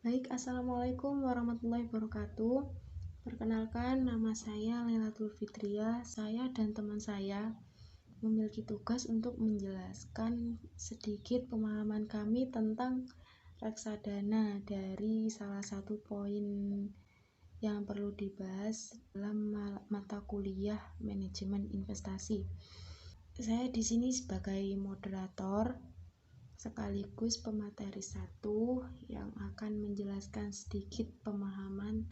Baik, Assalamualaikum warahmatullahi wabarakatuh. Perkenalkan, nama saya Lailatul Fitria. Saya dan teman saya memiliki tugas untuk menjelaskan sedikit pemahaman kami tentang reksadana dari salah satu poin yang perlu dibahas dalam mata kuliah manajemen investasi. Saya di sini sebagai moderator sekaligus pemateri 1 yang akan menjelaskan sedikit pemahaman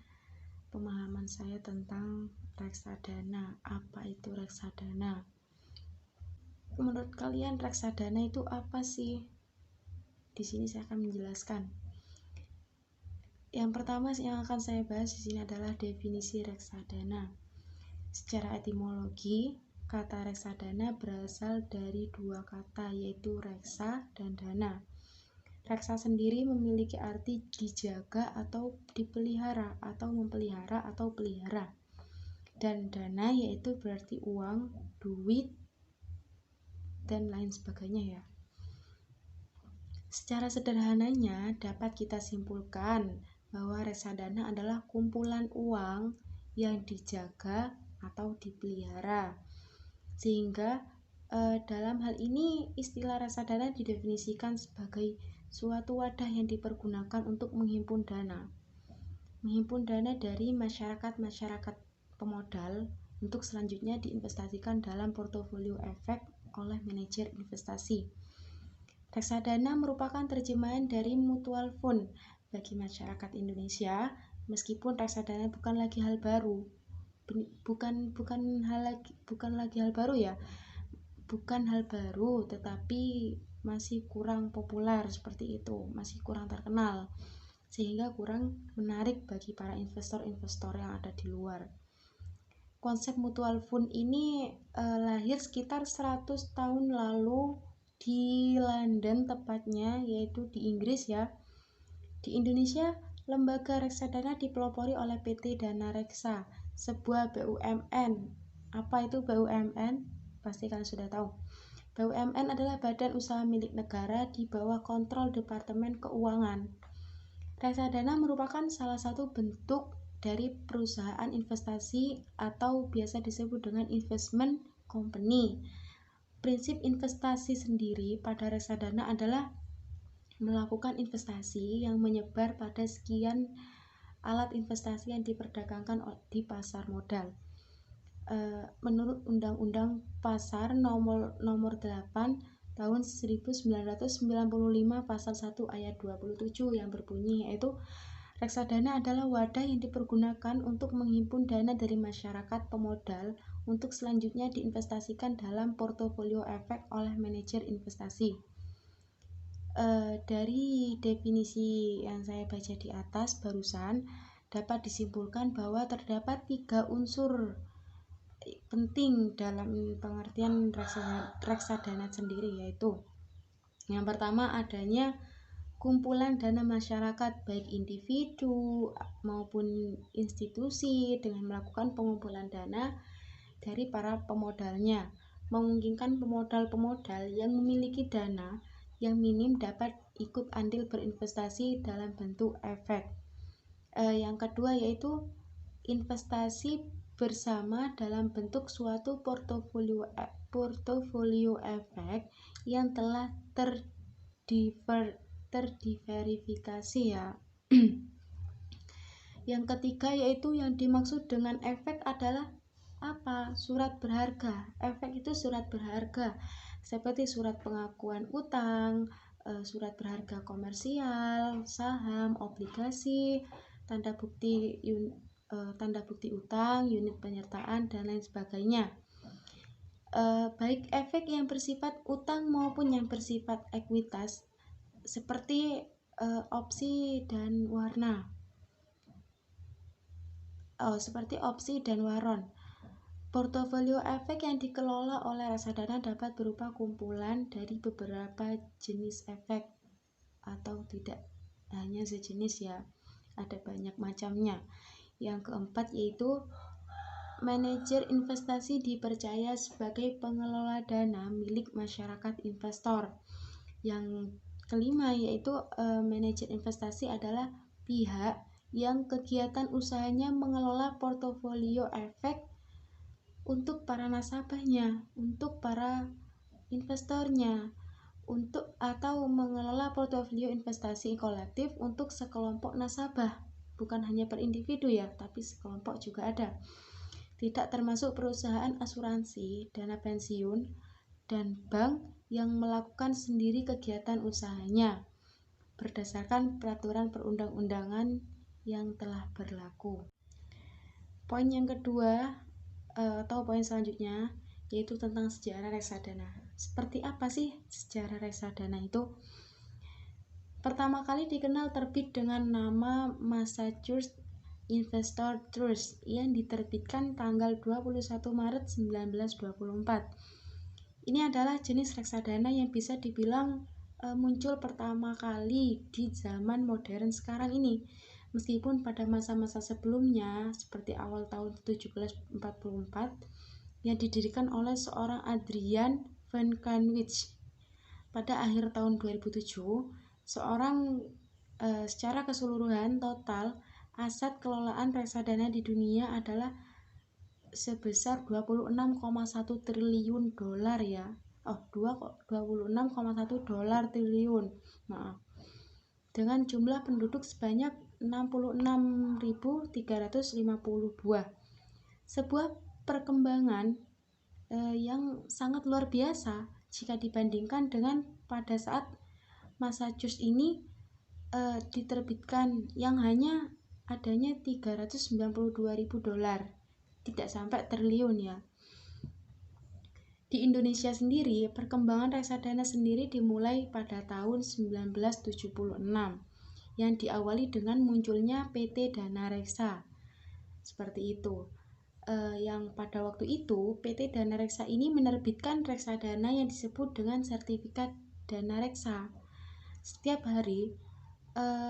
saya tentang reksadana. Apa itu reksadana? Menurut kalian reksadana itu apa sih? Di sini saya akan menjelaskan. Yang pertama yang akan saya bahas di sini adalah definisi reksadana. Secara etimologi, kata reksadana berasal dari dua kata, yaitu reksa dan dana. Reksa sendiri memiliki arti dijaga atau dipelihara atau memelihara atau pelihara. Dan dana yaitu berarti uang, duit, dan lain sebagainya ya. Secara sederhananya dapat kita simpulkan bahwa reksadana adalah kumpulan uang yang dijaga atau dipelihara. Sehingga dalam hal ini istilah reksadana didefinisikan sebagai suatu wadah yang dipergunakan untuk menghimpun dana. Menghimpun dana dari masyarakat pemodal untuk selanjutnya diinvestasikan dalam portofolio efek oleh manajer investasi. Reksadana merupakan terjemahan dari mutual fund bagi masyarakat Indonesia, meskipun reksadana bukan lagi hal baru. Bukan hal baru, tetapi masih kurang populer seperti itu, masih kurang terkenal, sehingga kurang menarik bagi para investor-investor yang ada di luar. Konsep mutual fund ini lahir sekitar 100 tahun lalu di London tepatnya, yaitu di Inggris ya. Di Indonesia, lembaga reksadana dipelopori oleh PT Dana Reksa, sebuah BUMN. Apa itu BUMN? Pasti kalian sudah tahu. BUMN adalah badan usaha milik negara di bawah kontrol Departemen Keuangan. Reksadana merupakan salah satu bentuk dari perusahaan investasi atau biasa disebut dengan investment company. Prinsip investasi sendiri pada reksadana adalah melakukan investasi yang menyebar pada sekian alat investasi yang diperdagangkan di pasar modal. Menurut Undang-Undang Pasar nomor 8 tahun 1995 pasal 1 ayat 27 yang berbunyi, yaitu reksadana adalah wadah yang dipergunakan untuk menghimpun dana dari masyarakat pemodal untuk selanjutnya diinvestasikan dalam portofolio efek oleh manajer investasi. Dari definisi yang saya baca di atas barusan dapat disimpulkan bahwa terdapat 3 unsur penting dalam pengertian reksadana sendiri, yaitu yang pertama adanya kumpulan dana masyarakat baik individu maupun institusi dengan melakukan pengumpulan dana dari para pemodalnya, memungkinkan pemodal-pemodal yang memiliki dana yang minim dapat ikut andil berinvestasi dalam bentuk efek. Yang kedua yaitu investasi bersama dalam bentuk suatu portofolio efek yang telah terdiverifikasi ya. Yang ketiga yaitu yang dimaksud dengan efek adalah apa? Surat berharga. Efek itu surat berharga seperti surat pengakuan utang, surat berharga komersial, saham, obligasi, tanda bukti utang, unit penyertaan, dan lain sebagainya. Baik efek yang bersifat utang maupun yang bersifat ekuitas seperti opsi dan waron. Portofolio efek yang dikelola oleh reksadana dapat berupa kumpulan dari beberapa jenis efek atau tidak hanya sejenis ya, ada banyak macamnya. Yang keempat yaitu manajer investasi dipercaya sebagai pengelola dana milik masyarakat investor. Yang kelima yaitu manajer investasi adalah pihak yang kegiatan usahanya mengelola portofolio efek untuk para nasabahnya, untuk para investornya, atau mengelola portofolio investasi kolektif untuk sekelompok nasabah, bukan hanya per individu ya, tapi sekelompok juga ada. Tidak termasuk perusahaan asuransi, dana pensiun, dan bank yang melakukan sendiri kegiatan usahanya berdasarkan peraturan perundang-undangan yang telah berlaku. Poin yang kedua atau poin selanjutnya yaitu tentang sejarah reksadana. Seperti apa sih sejarah reksadana itu? Pertama kali dikenal terbit dengan nama Massachusetts Investor Trust yang diterbitkan tanggal 21 Maret 1924. Ini adalah jenis reksadana yang bisa dibilang muncul pertama kali di zaman modern sekarang ini. Meskipun pada masa-masa sebelumnya, seperti awal tahun 1744, yang didirikan oleh seorang Adrian Van Cranwich. Pada akhir tahun 2007, secara keseluruhan total aset kelolaan reksadana di dunia adalah sebesar 26,1 triliun dolar ya. 26,1 dolar triliun. Maaf. Dengan jumlah penduduk sebanyak 66.350 buah. Sebuah perkembangan yang sangat luar biasa jika dibandingkan dengan pada saat Massachusetts ini diterbitkan yang hanya adanya 392.000 dolar, tidak sampai triliun ya. Di Indonesia sendiri, perkembangan reksadana sendiri dimulai pada tahun 1976 yang diawali dengan munculnya PT Dana Reksa. Seperti itu. Yang pada waktu itu PT Dana Reksa ini menerbitkan reksadana yang disebut dengan sertifikat Dana Reksa. Setiap hari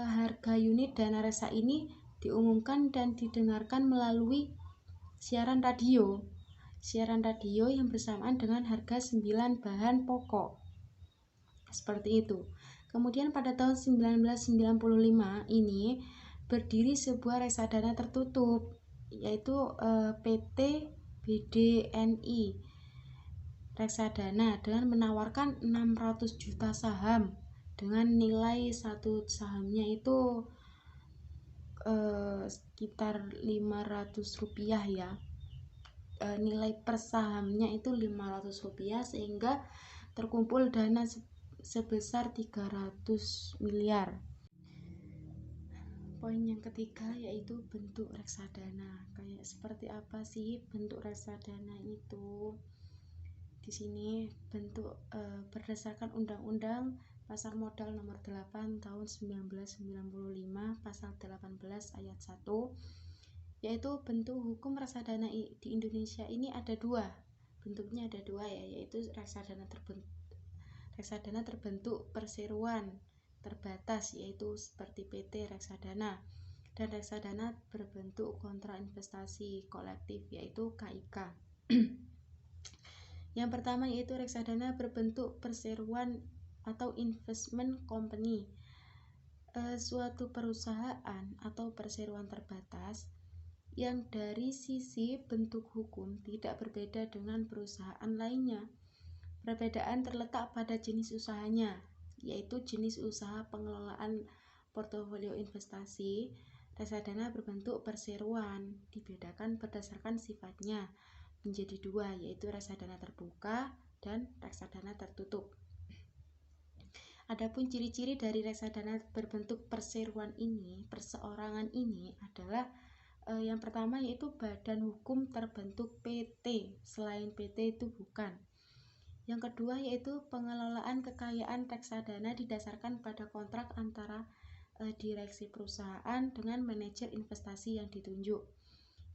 harga unit Dana Reksa ini diumumkan dan didengarkan melalui siaran radio yang bersamaan dengan harga 9 bahan pokok. Seperti itu. Kemudian pada tahun 1995 ini berdiri sebuah reksadana tertutup, yaitu PT BDNI Reksadana dengan menawarkan 600 juta saham dengan nilai satu sahamnya itu sekitar 500 rupiah ya. Nilai per sahamnya itu 500 rupiah sehingga terkumpul dana sebesar 300 miliar. Poin yang ketiga yaitu bentuk reksadana. Kayak seperti apa sih bentuk reksadana itu? Di sini bentuk berdasarkan Undang-Undang Pasar Modal Nomor 8 Tahun 1995 Pasal 18 Ayat 1, yaitu bentuk hukum reksadana di Indonesia ini ada dua. Bentuknya ada dua ya, yaitu reksadana terbentuk perseroan terbatas, yaitu seperti PT Reksadana, dan reksadana berbentuk kontra investasi kolektif, yaitu KIK. Yang pertama yaitu reksadana berbentuk perseroan atau investment company. Suatu perusahaan atau perseroan terbatas yang dari sisi bentuk hukum tidak berbeda dengan perusahaan lainnya. Perbedaan terletak pada jenis usahanya, yaitu jenis usaha pengelolaan portofolio investasi. Reksadana berbentuk perseroan dibedakan berdasarkan sifatnya menjadi dua, yaitu reksadana terbuka dan reksadana tertutup. Adapun ciri-ciri dari reksadana berbentuk perseroan ini, perseorangan ini adalah yang pertama yaitu badan hukum terbentuk PT, selain PT itu bukan. Yang kedua yaitu pengelolaan kekayaan reksadana didasarkan pada kontrak antara direksi perusahaan dengan manajer investasi yang ditunjuk.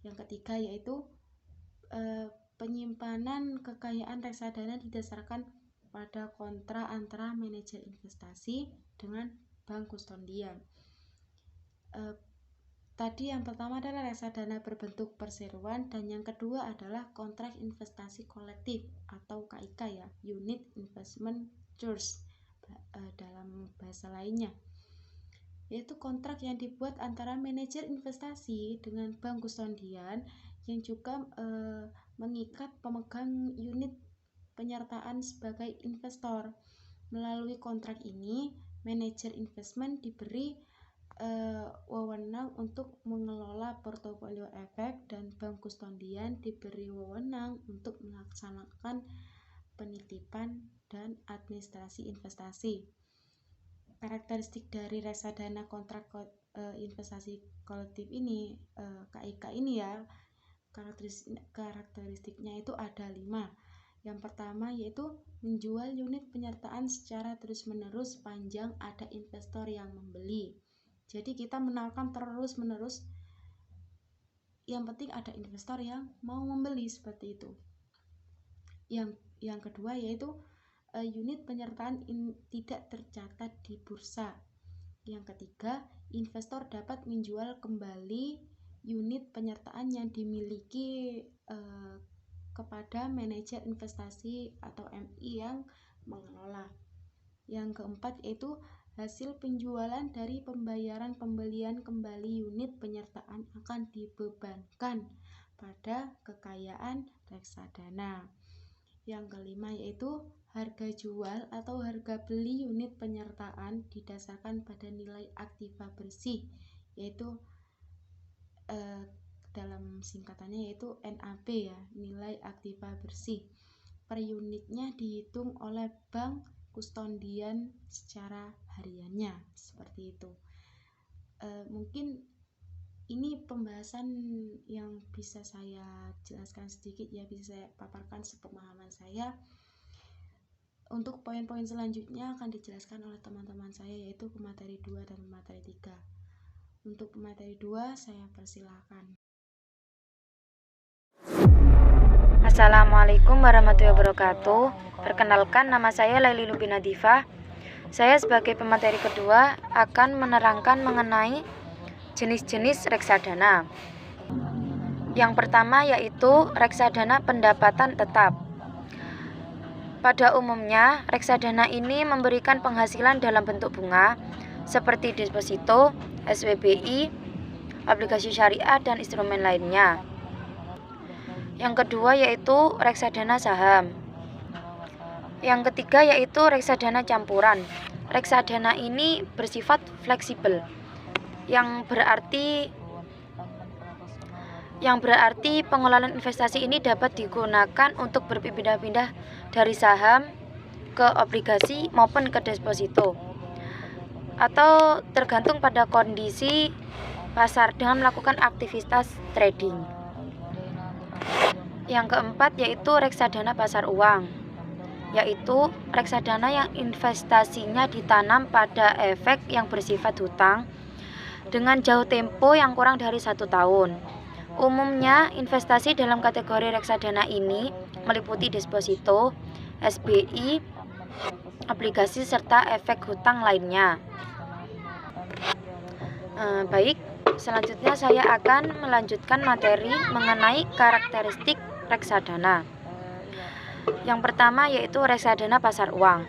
Yang ketiga yaitu penyimpanan kekayaan reksadana didasarkan pada kontrak antara manajer investasi dengan bank kustodian. Tadi yang pertama adalah reksadana berbentuk perseroan, dan yang kedua adalah kontrak investasi kolektif atau KIK ya, Unit Investment Trust dalam bahasa lainnya. yaitu kontrak yang dibuat antara manajer investasi dengan bank kustodian yang juga mengikat pemegang unit penyertaan sebagai investor. Melalui kontrak ini, manajer investment diberi wewenang untuk mengelola portofolio efek dan bank kustodian diberi wewenang untuk melaksanakan penitipan dan administrasi investasi. Karakteristik dari reksadana kontrak investasi kolektif ini, KIK ini ya, karakteristiknya itu ada 5. Yang pertama yaitu menjual unit penyertaan secara terus-menerus sepanjang ada investor yang membeli. Jadi kita menawarkan terus-menerus, yang penting ada investor yang mau membeli, seperti itu. Yang kedua yaitu unit penyertaan tidak tercatat di bursa. Yang ketiga, investor dapat menjual kembali unit penyertaan yang dimiliki kepada manajer investasi atau MI yang mengelola. Yang keempat yaitu hasil penjualan dari pembayaran pembelian kembali unit penyertaan akan dibebankan pada kekayaan reksadana. Yang kelima yaitu harga jual atau harga beli unit penyertaan didasarkan pada nilai aktiva bersih, yaitu dalam singkatannya yaitu NAB ya, nilai aktiva bersih. Per unitnya dihitung oleh bank kustodian secara hariannya, seperti itu. Mungkin ini pembahasan yang bisa saya jelaskan sedikit ya, bisa saya paparkan sepemahaman saya. Untuk poin-poin selanjutnya akan dijelaskan oleh teman-teman saya, yaitu pemateri 2 dan pemateri 3. Untuk pemateri 2 saya persilahkan. Assalamualaikum warahmatullahi wabarakatuh. Perkenalkan, nama saya Laili Lubina Diva. Saya sebagai pemateri kedua akan menerangkan mengenai jenis-jenis reksadana. Yang pertama yaitu reksadana pendapatan tetap. Pada umumnya, reksadana ini memberikan penghasilan dalam bentuk bunga seperti deposito, SWBI, obligasi syariah, dan instrumen lainnya. Yang kedua yaitu reksadana saham. Yang ketiga yaitu reksadana campuran. Reksadana ini bersifat fleksibel, yang berarti pengelolaan investasi ini dapat digunakan untuk berpindah-pindah dari saham ke obligasi maupun ke deposito, atau tergantung pada kondisi pasar dengan melakukan aktivitas trading. Yang keempat yaitu reksadana pasar uang, yaitu reksadana yang investasinya ditanam pada efek yang bersifat hutang dengan jauh tempo yang kurang dari 1 tahun. Umumnya investasi dalam kategori reksadana ini meliputi deposito, SBI, obligasi, serta efek hutang lainnya. Baik, selanjutnya saya akan melanjutkan materi mengenai karakteristik reksadana. Yang pertama yaitu reksadana pasar uang.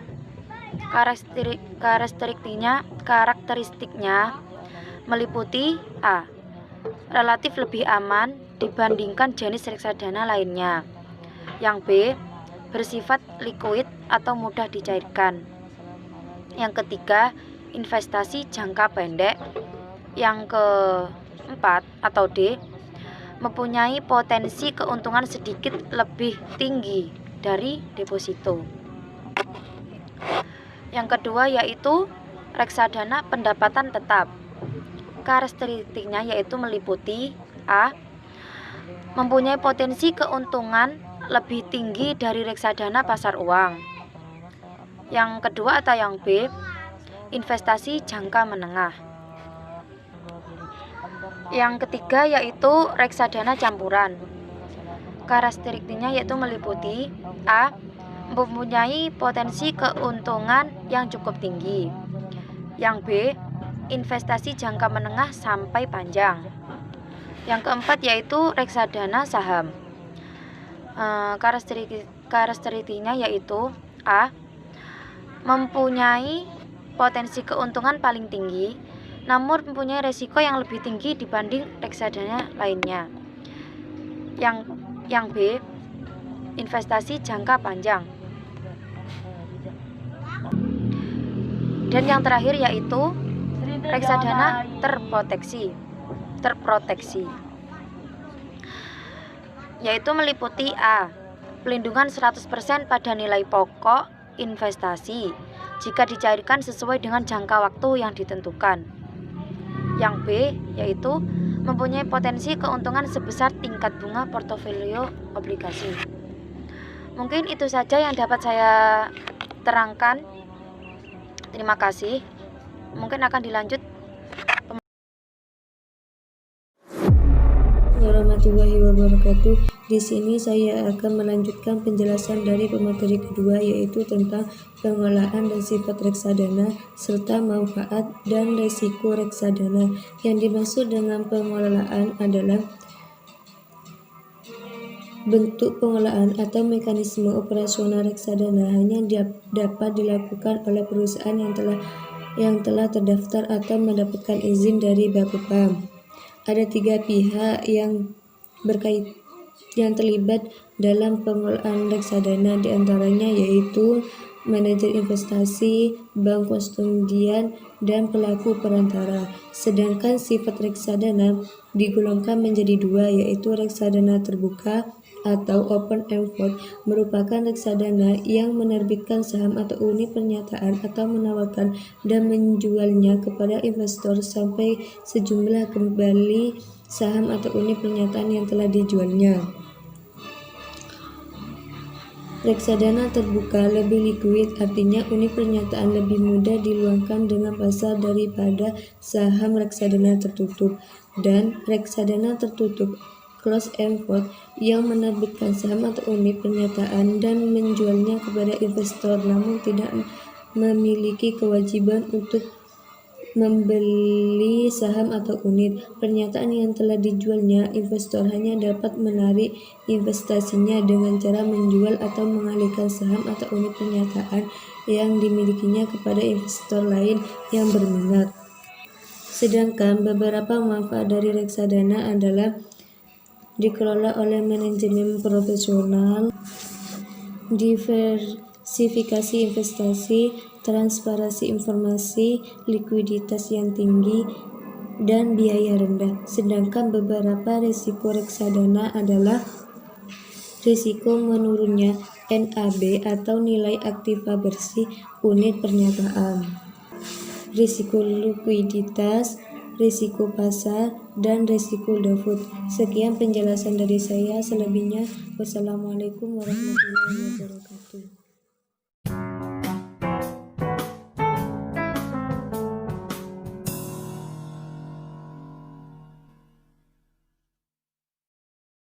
Karakteristiknya meliputi A. Relatif lebih aman dibandingkan jenis reksadana lainnya. Yang B. Bersifat liquid atau mudah dicairkan. Yang ketiga, investasi jangka pendek. Yang keempat atau D. Mempunyai potensi keuntungan sedikit lebih tinggi dari deposito. Yang kedua yaitu reksadana pendapatan tetap. Karakteristiknya yaitu meliputi A. Mempunyai potensi keuntungan lebih tinggi dari reksadana pasar uang. Yang kedua atau yang B, investasi jangka menengah. Yang ketiga yaitu reksadana campuran. Karakteristiknya yaitu meliputi A. Mempunyai potensi keuntungan yang cukup tinggi. Yang B, investasi jangka menengah sampai panjang. Yang keempat yaitu reksadana saham. Karakteristiknya yaitu A. Mempunyai potensi keuntungan paling tinggi namun mempunyai resiko yang lebih tinggi dibanding reksadana lainnya. Yang B, investasi jangka panjang. Dan yang terakhir yaitu reksadana terproteksi, yaitu meliputi A, pelindungan 100% pada nilai pokok investasi jika dicairkan sesuai dengan jangka waktu yang ditentukan. Yang B, yaitu mempunyai potensi keuntungan sebesar tingkat bunga portofolio obligasi. Mungkin itu saja yang dapat saya terangkan. Terima kasih. Mungkin akan dilanjut. Warahmatullahi wabarakatuh. Di sini saya akan melanjutkan penjelasan dari pemateri kedua, yaitu tentang pengelolaan dan sifat reksadana serta manfaat dan resiko reksadana. Yang dimaksud dengan pengelolaan adalah bentuk pengelolaan atau mekanisme operasional reksadana hanya dapat dilakukan oleh perusahaan yang telah terdaftar atau mendapatkan izin dari Bapepam. Ada 3 pihak yang terlibat dalam pengelolaan reksadana, diantaranya yaitu manajer investasi, bank kustodian, dan pelaku perantara. Sedangkan sifat reksadana digolongkan menjadi 2, yaitu reksadana terbuka atau open ended, merupakan reksadana yang menerbitkan saham atau unit pernyataan atau menawarkan dan menjualnya kepada investor sampai sejumlah kembali saham atau unit pernyataan yang telah dijualnya. Reksadana terbuka lebih liquid, artinya unit pernyataan lebih mudah diluangkan dengan pasar daripada saham reksadana tertutup. Dan reksadana tertutup closed-ended yang menerbitkan saham atau unit pernyataan dan menjualnya kepada investor, namun tidak memiliki kewajiban untuk membeli saham atau unit pernyataan yang telah dijualnya. Investor hanya dapat menarik investasinya dengan cara menjual atau mengalihkan saham atau unit pernyataan yang dimilikinya kepada investor lain yang berminat. Sedangkan beberapa manfaat dari reksadana adalah dikelola oleh manajemen profesional, diversifikasi investasi, transparansi informasi, likuiditas yang tinggi, dan biaya rendah. Sedangkan beberapa risiko reksadana adalah risiko menurunnya NAB atau nilai aktiva bersih unit pernyataan, risiko likuiditas, risiko pasar, dan risiko default. Sekian penjelasan dari saya. Selebihnya, wassalamualaikum warahmatullahi wabarakatuh.